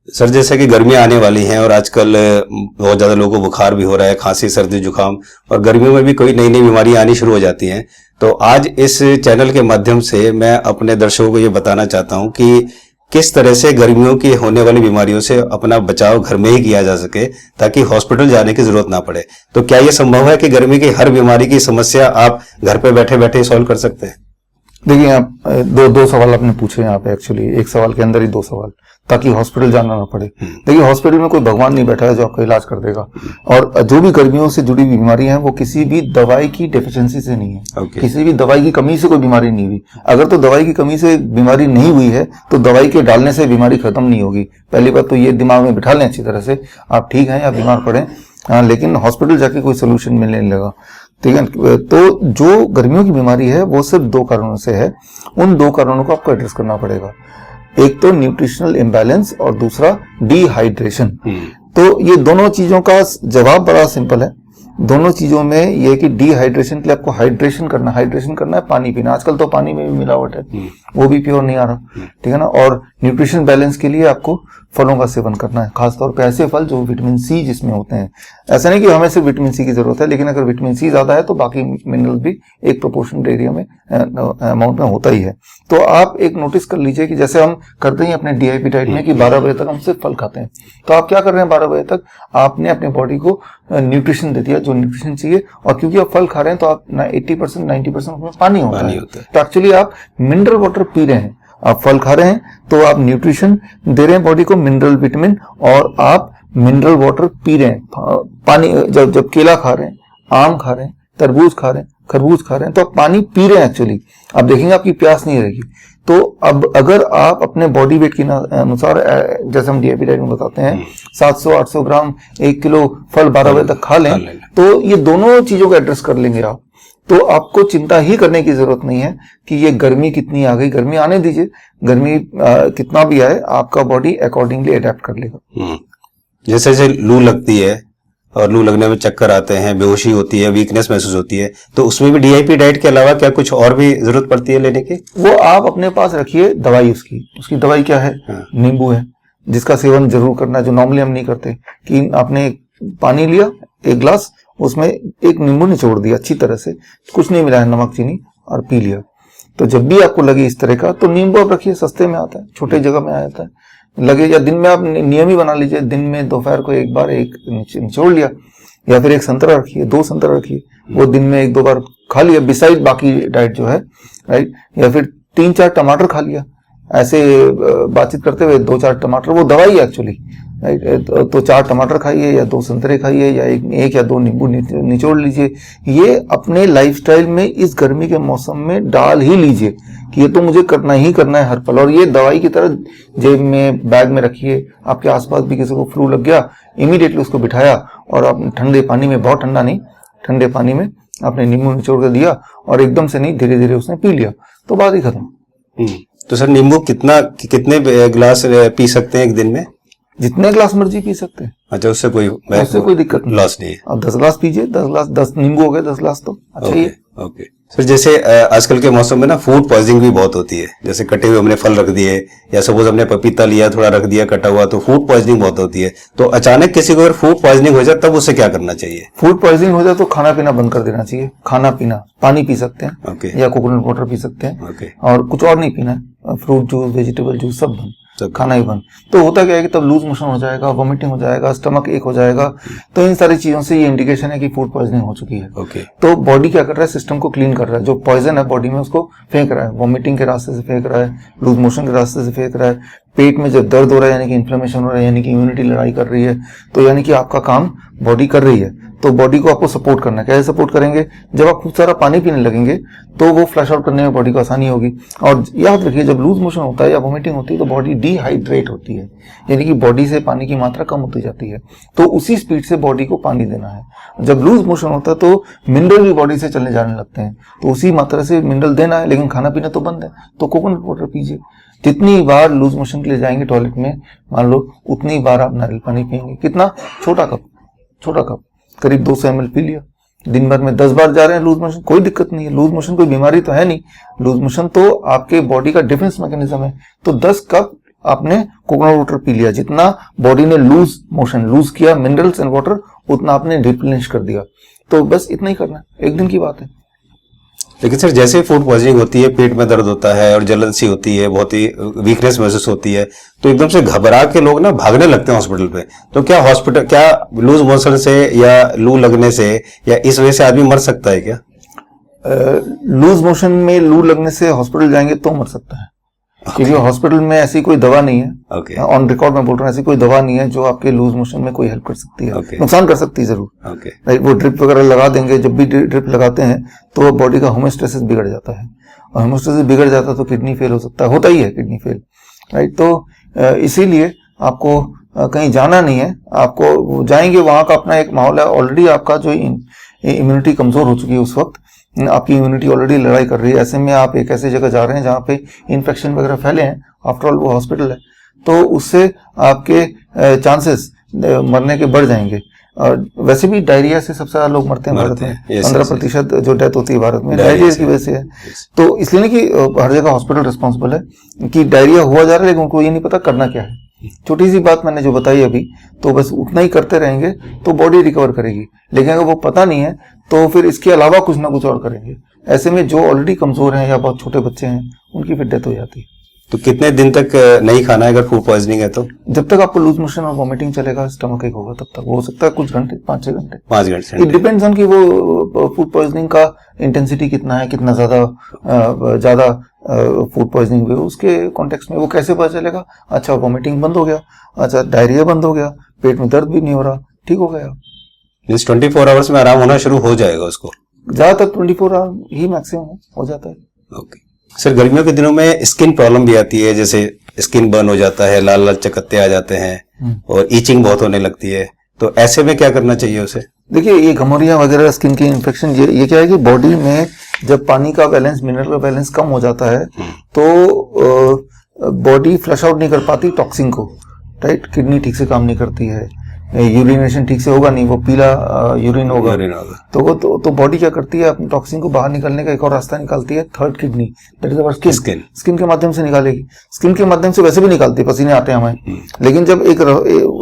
Sir जैसे कि गर्मियां आने वाली हैं और आजकल बहुत ज़्यादा लोगों को बुखार भी हो रहा है, खांसी सर्दी जुकाम, और गर्मियों में भी कोई नई नई बीमारियां आनी शुरू हो जाती हैं। तो आज इस चैनल के माध्यम से मैं अपने दर्शकों को ये बताना चाहता हूं कि किस तरह से गर्मियों की होने वाली बीमारियों से अपना बचाव घर में ही किया जा सके ताकि हॉस्पिटल जाने की जरूरत ना पड़े। तो क्या ये संभव है कि गर्मी की हर बीमारी की समस्या आप घर पे बैठे बैठे सॉल्व कर सकते हैं? देखिए, आप दो सवाल आपने पूछे यहाँ पे। एक्चुअली एक सवाल के अंदर ही दो सवाल, ताकि हॉस्पिटल जाना ना पड़े। देखिए, हॉस्पिटल में कोई भगवान नहीं बैठा है जो आपका इलाज कर देगा। और जो भी गर्मियों से जुड़ी बीमारियां हैं वो किसी भी दवाई की डेफिशिएंसी से नहीं है। किसी भी दवाई की कमी से कोई बीमारी नहीं हुई। अगर तो दवाई की कमी से बीमारी नहीं हुई है तो दवाई के डालने से बीमारी खत्म नहीं होगी। पहली बात तो ये दिमाग में बिठा लें अच्छी तरह से, आप ठीक हैं या बीमार पड़े, लेकिन हॉस्पिटल जाके कोई सोल्यूशन मिलने नहीं लगा। ठीक है, तो जो गर्मियों की बीमारी है वो सिर्फ दो कारणों से है। उन दो कारणों को आपको एड्रेस करना पड़ेगा। एक तो न्यूट्रिशनल इम्बैलेंस और दूसरा डिहाइड्रेशन। तो ये दोनों चीजों का जवाब बड़ा सिंपल है। दोनों चीजों में ये कि डिहाइड्रेशन के लिए आपको हाइड्रेशन करना है, पानी पीना। आजकल तो पानी में भी मिलावट है, वो भी प्योर नहीं आ रहा, ठीक है ना। और न्यूट्रिशन बैलेंस के लिए आपको फलों का सेवन करना है, खासतौर पे ऐसे फल जो विटामिन सी जिसमें होते हैं। ऐसा नहीं कि हमें सिर्फ विटामिन सी की जरूरत है, लेकिन अगर विटामिन सी ज्यादा है तो बाकी मिनरल भी एक प्रोपोर्शनल एरिया में अमाउंट में होता ही है। तो आप एक नोटिस कर लीजिए कि जैसे हम करते हैं अपने डीआईपी डाइट में कि 12 बजे तक हम सिर्फ फल खाते हैं, तो आप क्या कर रहे हैं 12 बजे तक आपने अपने बॉडी को न्यूट्रिशन दे दिया जो न्यूट्रिशन चाहिए। और क्योंकि आप फल खा रहे हैं तो आप 80% 90% उसमें पानी होता है। तो एक्चुअली आप मिनरल वाटर पी रहे हैं। आप फल खा रहे हैं तो आप न्यूट्रिशन दे रहे हैं बॉडी को, मिनरल विटामिन, और आप मिनरल वाटर पी रहे हैं। पानी जब केला खा रहे हैं, आम खा रहे हैं, तरबूज खा रहे हैं, खरबूज खा रहे हैं, तो आप पानी पी रहे हैं। एक्चुअली आप देखेंगे आपकी प्यास नहीं रहेगी। तो अब अगर आप अपने बॉडी वेट के अनुसार, जैसे हम डीआईपी डाइट में बताते हैं, 700-800 ग्राम 1 किलो फल 12 बजे तक खा लें, तो ये दोनों चीजों को एड्रेस कर लेंगे आप। तो आपको चिंता ही करने की जरूरत नहीं है कि ये गर्मी कितनी आ गई। गर्मी आने दीजिए, गर्मी कितना भी आए आपका बॉडी अकॉर्डिंगली अडेप्ट कर लेगा। जैसे जैसे लू लगती है और लू लगने में चक्कर आते हैं, बेहोशी होती है, वीकनेस महसूस होती है, तो उसमें भी डीआईपी डाइट के अलावा क्या कुछ और भी जरूरत पड़ती है लेने की? वो आप अपने पास रखिए दवाई। उसकी दवाई क्या है? नींबू है, जिसका सेवन जरूर करना, जो नॉर्मली हम नहीं करते। कि आपने पानी लिया 1 गिलास, उसमें एक नींबू निचोड़ दिया अच्छी तरह से, कुछ नहीं मिला है, नमक चीनी, और पी लिया। तो जब भी आपको लगे इस तरह का, तो नींबू आप रखिए, सस्ते में आता है, छोटे जगह में आ जाता है। लगे, या दिन में आप नियम ही बना लीजिए, दिन में दोपहर को एक बार एक निचोड़ लिया, या फिर एक संतरा रखिए, 2 संतरा रखिए, वो दिन में 1-2 बार खा लिया बिसाइड बाकी डाइट जो है, राइट। या फिर 3-4 टमाटर खा लिया, ऐसे बातचीत करते हुए 2-4 टमाटर, वो दवाई है एक्चुअली, राइट। तो 4 टमाटर खाइए या 2 संतरे खाइए, या एक या 2 नींबू निचोड़ लीजिए। ये अपने लाइफस्टाइल में इस गर्मी के मौसम में डाल ही लीजिए कि ये तो मुझे करना ही करना है हर पल। और ये दवाई की तरह जेब में, बैग में रखिए। आपके आसपास भी किसी को फ्लू लग गया, इमीडिएटली उसको बिठाया और आपने ठंडे पानी में, बहुत ठंडा नहीं, ठंडे पानी में आपने नींबू निचोड़ कर दिया, और एकदम से नहीं, धीरे धीरे उसने पी लिया, तो बात ही खत्म। तो सर नींबू कितने गिलास पी सकते हैं एक दिन में? जितने गिलास मर्जी पी सकते हैं। अच्छा, उससे कोई दिक्कत नहीं, लॉस नहीं है। अब 10 गिलास पीजिए, 10 नींबू हो गए, 10 गिलास तो अच्छा ही है। ओके सर, जैसे आजकल के मौसम में ना फूड पॉइजनिंग भी बहुत होती है। जैसे कटे हुए हमने फल रख दिए, या सपोज हमने पपीता लिया, थोड़ा रख दिया कटा हुआ, तो फूड पॉइजनिंग बहुत होती है। तो अचानक किसी को अगर फूड पॉइजनिंग हो जाए तब उसे क्या करना चाहिए? फूड पॉइजनिंग हो जाए तो खाना पीना बंद कर देना चाहिए। खाना पीना, पानी पी सकते हैं, या कोकोनट वाटर पी सकते हैं, और कुछ और नहीं पीना है। फ्रूट जूस, वेजिटेबल जूस सब बंद, खाना ही बंद। तो होता क्या है कि तब लूज मोशन हो जाएगा, वॉमिटिंग हो जाएगा, स्टमक एक हो जाएगा। तो इन सारी चीजों से ये इंडिकेशन है कि फूड पॉइजनिंग हो चुकी है। तो बॉडी क्या कर रहा है? सिस्टम को क्लीन कर रहा है। जो पॉइजन है बॉडी में उसको फेंक रहा है, वॉमिटिंग के रास्ते से फेंक रहा है, लूज मोशन के रास्ते से फेंक रहा है। पेट में जब दर्द हो रहा है यानी कि इन्फ्लेमेशन हो रहा है, यानी कि इम्यूनिटी लड़ाई कर रही है, तो यानी कि आपका काम बॉडी कर रही है। तो बॉडी को आपको सपोर्ट करना है। कैसे सपोर्ट करेंगे? जब आप खूब सारा पानी पीने लगेंगे तो वो फ्लश आउट करने में बॉडी को आसानी होगी। और याद रखिए, जब लूज मोशन होता है या वोमिटिंग होती है तो बॉडी डिहाइड्रेट होती है, यानी कि बॉडी से पानी की मात्रा कम होती जाती है। तो उसी स्पीड से बॉडी को पानी देना है। जब लूज मोशन होता है तो मिनरल भी बॉडी से चले जाने लगते हैं, तो उसी मात्रा से मिनरल देना है, लेकिन खाना पीना तो बंद है। तो कोकोनट वाटर पीजिए। जितनी बार लूज मोशन के लिए जाएंगे टॉयलेट में, मान लो, उतनी बार आप नारियल पानी पिएंगे। कितना? छोटा कप, करीब 200 ml पी लिया। दिन भर में 10 बार जा रहे हैं लूज मोशन, कोई दिक्कत नहीं है। लूज मोशन कोई बीमारी तो है नहीं, लूज मोशन तो आपके बॉडी का डिफेंस मैकेनिज्म है। तो 10 कप आपने कोकोनट वाटर पी लिया, जितना बॉडी ने लूज किया मिनरल्स एंड वाटर, उतना आपने रिप्लेनिश कर दिया। तो बस इतना ही करना है, एक दिन की बात है। लेकिन सर जैसे फूड पॉइजनिंग होती है, पेट में दर्द होता है और जलन सी होती है, बहुत ही वीकनेस महसूस होती है, तो एकदम से घबरा के लोग ना भागने लगते हैं हॉस्पिटल पे। तो क्या लूज मोशन से या लू लगने से या इस वजह से आदमी मर सकता है क्या? लूज मोशन में लू लगने से हॉस्पिटल जाएंगे तो मर सकता है, क्योंकि हॉस्पिटल में ऐसी कोई दवा नहीं है, ऑन रिकॉर्ड में बोल रहा हूँ, ऐसी कोई दवा नहीं है जो आपके लूज मोशन में कोई हेल्प कर सकती है। नुकसान कर सकती है जरूर। राइट, वो ड्रिप वगैरह लगा देंगे, जब भी ड्रिप लगाते हैं तो बॉडी का होमोस्टेसिस बिगड़ जाता है, और होमोस्टेसिस बिगड़ जाता है तो किडनी फेल हो सकता है, होता ही है किडनी फेल। राइट, तो इसीलिए आपको कहीं जाना नहीं है, आपको जाएंगे वहां का अपना एक माहौल है, ऑलरेडी आपका जो इम्यूनिटी कमजोर हो चुकी है, उस वक्त आपकी इम्यूनिटी ऑलरेडी लड़ाई कर रही है, ऐसे में आप एक ऐसी जगह जा रहे हैं जहाँ पे इन्फेक्शन वगैरह फैले हैं, आफ्टर ऑल वो हॉस्पिटल है, तो उससे आपके चांसेस मरने के बढ़ जाएंगे। और वैसे भी डायरिया से सबसे ज्यादा लोग मरते हैं भारत में, 15% जो डेथ होती है भारत में डायरिया की वजह से है। तो इसलिए नहीं कि हर जगह हॉस्पिटल रिस्पॉन्सिबल है कि डायरिया हुआ जा रहा है, लेकिन उनको ये नहीं पता करना क्या है। छोटी सी बात मैंने जो बताई अभी, तो बस उतना ही करते रहेंगे तो बॉडी रिकवर करेगी, लेकिन अगर वो पता नहीं है तो फिर इसके अलावा कुछ ना कुछ और करेंगे। ऐसे में जो ऑलरेडी कमजोर हैं या बहुत छोटे बच्चे हैं, उनकी फिर डेथ हो जाती है। तो कितने दिन तक नहीं खाना है अगर फूड पॉइजनिंग है तो? जब तक आपको लूज मोशन और वॉमिटिंग चलेगा, स्टमक एक होगा, तब तक वो हो सकता है कुछ घंटे, 5-6 घंटे। 5 घंटे इट डिपेंड्स ऑन कि वो फूड पॉइजनिंग का इंटेंसिटी कितना है, कितना ज्यादा फूड पॉइजनिंग हुई, उसके कॉन्टेक्स्ट में वो कैसे पता चलेगा। अच्छा, वॉमिटिंग बंद हो गया, अच्छा डायरिया बंद हो गया, पेट में दर्द भी नहीं हो रहा, ठीक हो गया, 24 आवर्स में आराम होना शुरू हो जाएगा उसको? ज्यादातर 24 आवर ही मैक्सिमम हो जाता है। ओके सर, गर्मियों के दिनों में स्किन प्रॉब्लम भी आती है, जैसे स्किन बर्न हो जाता है, लाल लाल चकत्ते आ जाते हैं और ईचिंग बहुत होने लगती है, तो ऐसे में क्या करना चाहिए उसे? देखिए, ये घमौरियां वगैरह, स्किन की इन्फेक्शन, ये क्या है कि बॉडी में जब पानी का बैलेंस, मिनरल का बैलेंस कम हो जाता है तो बॉडी फ्लश आउट नहीं कर पाती टॉक्सिन को। राइट, किडनी ठीक से काम नहीं करती है, यूरिनेशन ठीक से होगा नहीं, वो पीला यूरिन होगा, तो बॉडी क्या करती है, अपने टॉक्सिन को बाहर निकलने का एक और रास्ता निकालती है, third kidney, that is our skin. Skin के माध्यम से निकालेगी, स्किन के माध्यम से वैसे भी निकालती है, पसीने आते हैं हमें, लेकिन जब एक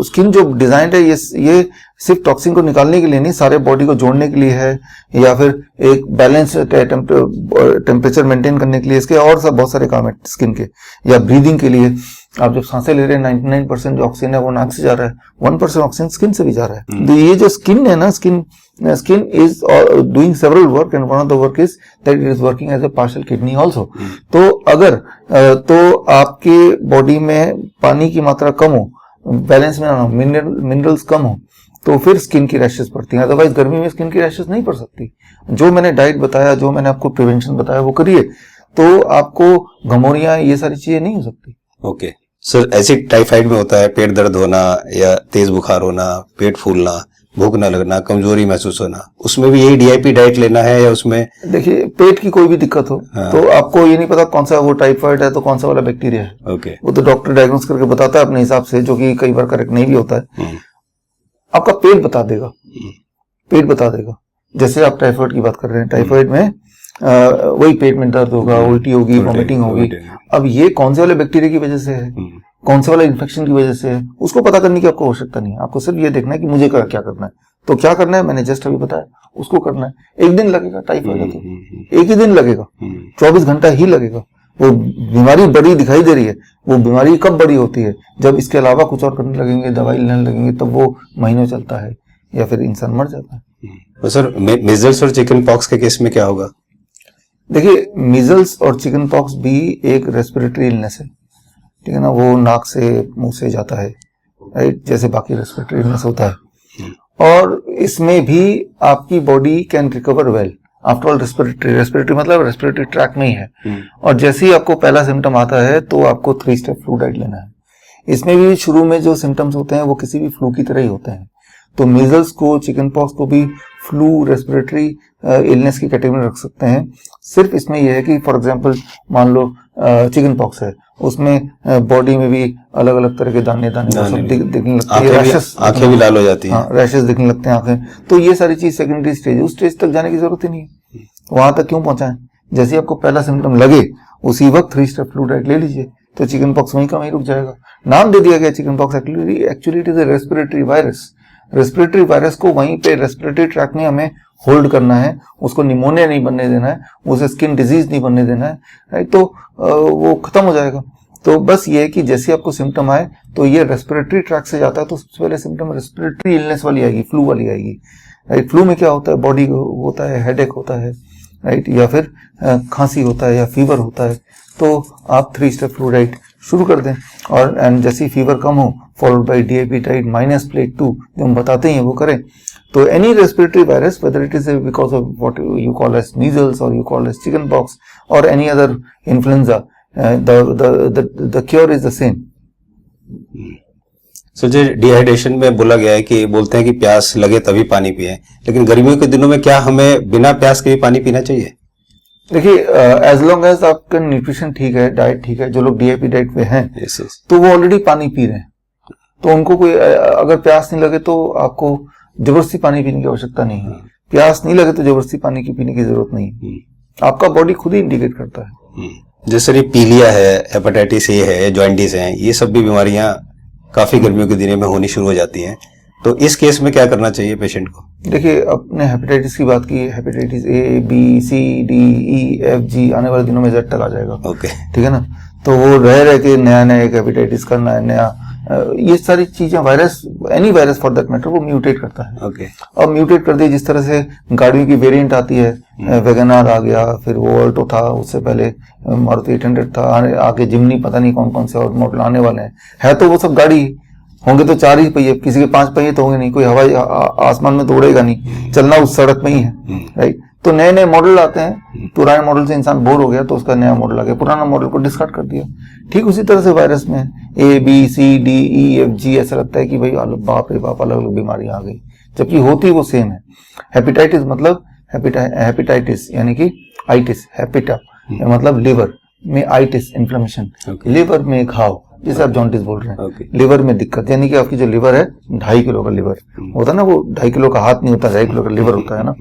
स्किन जो डिजाइन है ये सिर्फ टॉक्सिन को निकालने के लिए नहीं, सारे बॉडी को जोड़ने के लिए है, या फिर एक बैलेंस टेम्परेचर मेंटेन करने के लिए, इसके और सब बहुत सारे काम है स्किन के, या ब्रीदिंग के लिए। आप जब सांसें ले रहे हैं, 99% जो ऑक्सीजन है वो नाक से जा रहा है, 1% ऑक्सीजन स्किन से भी जा रहा है। तो ये जो स्किन है ना, skin is doing several work, and one of the work is that it is working as a partial kidney also. तो अगर तो आपके बॉडी में पानी की मात्रा कम हो, बैलेंस में ना हो, मिनरल्स कम हो, तो फिर स्किन की रैशेस पड़ती हैं। अदरवाइज गर्मी में स्किन की रैशेस नहीं पड़ सकती। जो मैंने डाइट बताया, जो मैंने आपको प्रिवेंशन बताया, वो करिए तो आपको घमौरियां, ये सारी चीजें नहीं हो सकती। ओके सर, ऐसे टाइफाइड में होता है पेट दर्द होना या तेज बुखार होना, पेट फूलना, भूख न लगना, कमजोरी महसूस होना, उसमें भी यही डीआईपी डाइट लेना है या उसमें? देखिए, पेट की कोई भी दिक्कत हो तो आपको ये नहीं पता कौन सा वो टाइफाइड है तो कौन सा वाला बैक्टीरिया है। ओके, वो तो डॉक्टर डायग्नोस करके बताता है अपने हिसाब से, जो कि कई बार करेक्ट नहीं भी होता है। आपका पेट बता देगा, पेट बता देगा। जैसे आप टाइफाइड की बात कर रहे हैं, टाइफाइड में वही पेट में दर्द होगा, उल्टी होगी, वॉमिटिंग होगी। अब ये कौन से वाले बैक्टीरिया की वजह से है, कौन से वाले इन्फेक्शन की वजह से है, उसको पता करने की आपको आवश्यकता नहीं है। आपको सिर्फ ये देखना है कि मुझे क्या करना है। तो क्या करना है, मैंने जस्ट अभी बताया, उसको करना है। एक दिन लगेगा, टाइफाइड है तो एक ही दिन लगेगा, 24 घंटा ही लगेगा। वो बीमारी बड़ी दिखाई दे रही है, वो बीमारी कब बड़ी होती है, जब इसके अलावा कुछ और करने लगेंगे, दवाई लेने लगेंगे, तब वो महीनों चलता है या फिर इंसान मर जाता है। तो सर, मीजल्स और चिकन पॉक्स के केस में क्या होगा? देखिए, मीजल्स और चिकन पॉक्स भी एक रेस्पिरेटरी इलनेस है, ठीक है ना, वो नाक से, मुंह से जाता है, राइट, जैसे बाकी रेस्पिरेटरी इलनेस होता है। और इसमें भी आपकी body can recover well. After all respiratory मतलब रेस्पिरेटरी ट्रैक में ही है। और जैसे ही आपको पहला सिम्टम आता है तो आपको 3 स्टेप फ्लू डाइट लेना है। इसमें भी शुरू में जो सिम्टम्स होते हैं वो किसी भी फ्लू की तरह ही होते हैं। तो मीजल्स को, चिकन पॉक्स को भी फ्लू, रेस्पिरेटरी इलनेस की कैटेगरी में रख सकते हैं। सिर्फ इसमें यह है कि फॉर एग्जांपल मान लो चिकन पॉक्स है, उसमें बॉडी में भी अलग अलग तरह के दाने सब दिखने लगते हैं, रैशेस, आंखें भी लाल हो जाती हैं। हाँ, रैशेस दिखने लगते हैं आंखें। तो ये सारी चीज सेकेंडरी स्टेज, उस स्टेज तक जाने की जरूरत ही नहीं है। वहां तक क्यों पहुंचाएं? जैसे आपको पहला सिम्टम लगे उसी वक्त 3 स्टेप फ्लू डाइट ले लीजिए। तो चिकन पॉक्स वहीं का वहीं रुक जाएगा। नाम दे दिया गया chicken pox, actually it is a respiratory virus. Respiratory virus को वहीं पे रेस्पिरेटरी ट्रैक में हमें होल्ड करना है, उसको निमोनिया नहीं बनने देना है, उसे स्किन डिजीज नहीं बनने देना है, राइट। तो वो खत्म हो जाएगा। तो बस ये है कि जैसे आपको सिम्टम आए तो ये रेस्पिरेटरी ट्रैक से जाता है, तो सबसे पहले सिम्टम रेस्पिरेटरी इलनेस वाली आएगी, फ्लू वाली आएगी, राइट। फ्लू में क्या होता है, बॉडी होता है, हेडेक होता है, राइट, या फिर खांसी होता है या फीवर होता है। तो आप 3 स्टेप फ्लू डाइट शुरू कर दें, और एंड जैसी फीवर कम हो followed by DAP diet minus plate 2 जो हम बताते हैं वो करें। तो any respiratory virus, whether it is because of what you call as measles और you call as chicken pox और any other influenza, the cure is the same. So जो डिहाइड्रेशन में बोला गया है कि बोलते हैं कि प्यास लगे तभी पानी पिए, लेकिन गर्मियों के दिनों में क्या हमें बिना प्यास के भी पानी पीना चाहिए? देखिए, एज लॉन्ग एज आपका न्यूट्रिशन ठीक है, डाइट ठीक है, जो लोग डीआईपी डाइट पे हैं yes, yes. तो वो ऑलरेडी पानी पी रहे हैं, तो उनको कोई अगर प्यास नहीं लगे तो आपको जबरदस्ती पानी पीने की आवश्यकता नहीं है। प्यास नहीं लगे तो जबरदस्ती पानी की पीने की जरूरत नहीं है, आपका बॉडी खुद ही इंडिकेट करता है। जैसे ये पीलिया है, हेपेटाइटिस ए है, जॉइंटिस है, ये सब भी बीमारियां काफी गर्मियों के दिनों में होनी शुरू हो जाती हैं, तो इस केस में क्या करना चाहिए पेशेंट को? देखिए, आपने हेपेटाइटिस की बात की, hepatitis A B C D E F G आने वाले दिनों में जेड तक आ जाएगा। ओके, ठीक है ना। तो वो रह के नया एक हेपेटाइटिस करना है, नया ये सारी चीजें, virus, any virus for that matter, वो म्यूटेट करता है। ओके, अब म्यूटेट कर दिया, जिस तरह से गाड़ियों की वेरिएंट आती है, वैगनआर आ गया, फिर वो ऑल्टो था, उससे पहले मारुति 800 था, आगे जिमनी, पता नहीं कौन कौन से और मॉडल आने वाले हैं। है तो वो सब गाड़ी होंगे तो 4 ही पहिए, किसी के 5 पहिए तो होंगे नहीं, कोई हवाई आसमान में तो उड़ेगा नहीं, चलना उस सड़क में ही है, राइट। तो नए नए मॉडल आते हैं, पुराने मॉडल से इंसान बोर हो गया तो उसका नया मॉडल आ गया, पुराना मॉडल को डिस्कार्ड कर दिया। ठीक उसी तरह से वायरस में A B C D E F G ऐसा लगता है कि भाई बाप रे बाप, अलग अलग बीमारी आ गई, जबकि होती वो सेम है। हेपेटाइटिस मतलब हेपेटाइटिस यानी कि आइटिस, हेपेटा मतलब लिवर में आइटिस इन्फ्लेमेशन, लिवर में घाव, जिसे आप जॉन्टिस बोल रहे हैं, लिवर में दिक्कत, यानी कि आपकी जो लिवर है 2.5 किलो का लिवर होता है ना, वो 2.5 किलो का हाथ नहीं होता, 2.5 किलो का लिवर होता है ना।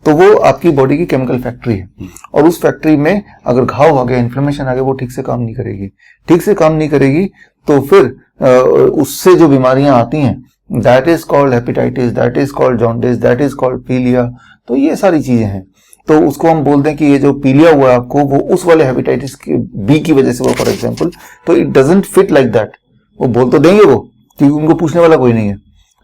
तो वो आपकी बॉडी की केमिकल फैक्ट्री है, और उस फैक्ट्री में अगर घाव आ गया, इन्फ्लेमेशन आ गया, वो ठीक से काम नहीं करेगी। ठीक से काम नहीं करेगी तो फिर उससे जो बीमारियां आती हैं, that is called hepatitis, that is called jaundice, that is called पीलिया। तो ये सारी चीजें हैं। तो उसको हम बोलते हैं कि ये जो पीलिया हुआ है आपको, वो उस वाले हेपेटाइटिस बी की वजह से हुआ, फॉर एग्जांपल। तो it doesn't fit like that, वो बोल तो देंगे वो, क्योंकि उनको पूछने वाला कोई नहीं है,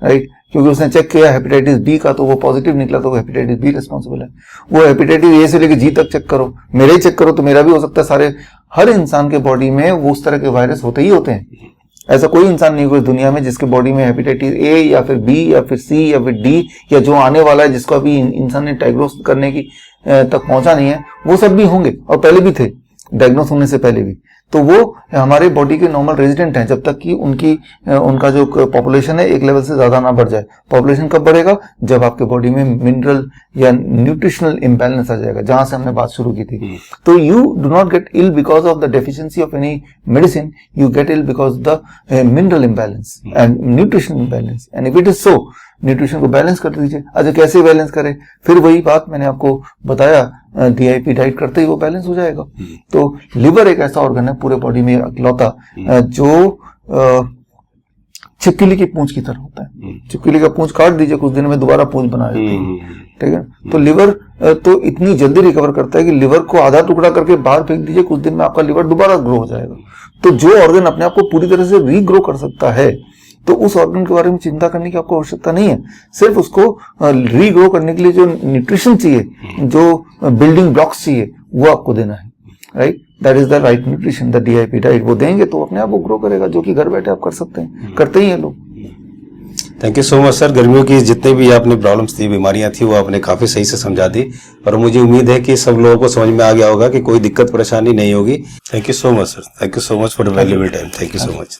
राइट। क्योंकि उसने चेक किया हेपेटाइटिस बी का, तो वो पॉजिटिव निकला, तो वो हेपेटाइटिस बी रिस्पॉन्सिबल है। वो हेपेटाइटिस ए से लेकर जी तक चेक करो, मेरे ही चेक करो तो मेरा भी हो सकता है। सारे हर इंसान के बॉडी में वो उस तरह के वायरस होते ही होते हैं। ऐसा कोई इंसान नहीं कोई दुनिया में जिसके बॉडी में हेपेटाइटिस ए या फिर बी या फिर सी या फिर डी या जो आने वाला है, जिसको अभी इंसान ने डायग्नोस करने की तक पहुंचा नहीं है, वो सब भी होंगे, और पहले भी थे, डायग्नोस होने से पहले भी। तो वो हमारे बॉडी के नॉर्मल रेजिडेंट हैं, जब तक कि उनका जो पॉपुलेशन है एक लेवल से ज्यादा ना बढ़ जाए। पॉपुलेशन कब बढ़ेगा? जब आपके बॉडी में मिनरल या न्यूट्रिशनल इम्बैलेंस आ जाएगा, जहां से हमने बात शुरू की थी। तो you do not get ill because of the deficiency of any medicine, you get ill because the mineral imbalance and nutritional imbalance. And if it is so, nutrition को बैलेंस कर दीजिए। अच्छा, कैसे बैलेंस करें? फिर वही बात मैंने आपको बताया, डीआईपी डाइट करते ही वो बैलेंस हो जाएगा। तो लिवर एक ऐसा ऑर्गन है पूरे बॉडी में इकलौता जो छिपकली की पूंछ की तरह होता है। छिपकली का पूंछ काट दीजिए, कुछ दिन में दोबारा पूंछ बना देती है, ठीक है। तो लिवर तो इतनी जल्दी रिकवर करता है कि लिवर को आधा टुकड़ा करके बाहर फेंक दीजिए, कुछ दिन में आपका लिवर दोबारा ग्रो हो जाएगा। तो जो ऑर्गन अपने आप को पूरी तरह से रीग्रो कर सकता है, तो उस ऑर्गन के बारे में चिंता करने की आपको आवश्यकता नहीं है। सिर्फ उसको रीग्रो करने के लिए जो न्यूट्रिशन चाहिए, जो बिल्डिंग ब्लॉक्स चाहिए, वो आपको देना है, right. That is the right nutrition, the DIP diet. वो देंगे तो अपने आप वो ग्रो करेगा, जो कि घर बैठे आप कर सकते हैं, करते ही हैं लोग। Thank you so much sir. गर्मियों की जितने भी आपने प्रॉब्लम्स थी, बीमारियां थी, वो आपने काफी सही से समझा दी, और मुझे उम्मीद है कि सब लोगों को समझ में आ गया होगा कि कोई दिक्कत परेशानी नहीं होगी। Thank you so much sir, thank you so much for the valuable time. Thank you so much.